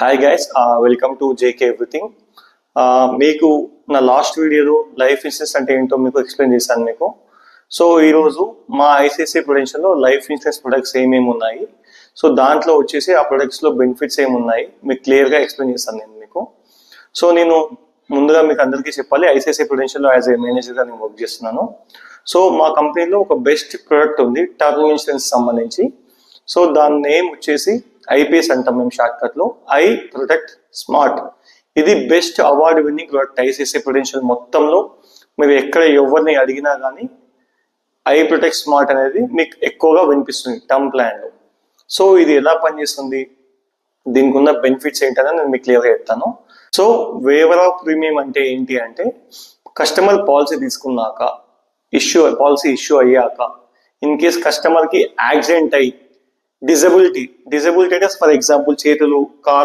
Hi guys, welcome to JK everything. మీకు నా last వీడియోలో లైఫ్ ఇన్సూరెన్స్ అంటే ఏంటో మీకు ఎక్స్ప్లెయిన్ చేశాను మీకు. సో ఈరోజు మా ఐసిఐసిఐ ప్రొడెన్షియల్లో లైఫ్ ఇన్సూరెన్స్ ప్రొడక్ట్స్ ఏమేమి ఉన్నాయి, సో దాంట్లో వచ్చేసి ఆ ప్రొడక్ట్స్లో బెనిఫిట్స్ ఏమున్నాయి మీకు క్లియర్గా ఎక్స్ప్లెయిన్ చేస్తాను నేను మీకు. సో నేను ముందుగా మీకు అందరికీ చెప్పాలి, ఐసిఐసిఐ ప్రొడెన్షియల్లో యాజ్ ఏ మేనేజర్గా నేను వర్క్ చేస్తున్నాను. సో మా కంపెనీలో ఒక బెస్ట్ ప్రొడక్ట్ ఉంది టర్మ్ ఇన్సూరెన్స్ సంబంధించి. సో దాని నేమ్ వచ్చేసి ఐపీఎస్ అంటాం మేము షార్ట్ కట్ లో, ఐ ప్రొటెక్ట్ స్మార్ట్. ఇది best award winning product ICICI Prudential మొత్తంలో. మీరు ఎక్కడ ఎవరిని అడిగినా కానీ ఐ ప్రొటెక్ట్ స్మార్ట్ అనేది మీకు ఎక్కువగా వినిపిస్తుంది టర్మ్ ప్లాన్ లో. సో ఇది ఎలా పనిచేస్తుంది, దీనికి ఉన్న బెనిఫిట్స్ ఏంటని నేను మీకు క్లియర్గా చెప్తాను. సో వేవర్ ఆఫ్ ప్రీమియం అంటే ఏంటి అంటే, కస్టమర్ పాలసీ తీసుకున్నాక పాలసీ ఇష్యూ అయ్యాక ఇన్ కేస్ కస్టమర్ కి యాక్సిడెంట్ అయ్యి డిజబిలిటీ అంటే ఫర్ ఎగ్జాంపుల్ చేతులు కాళ్ళు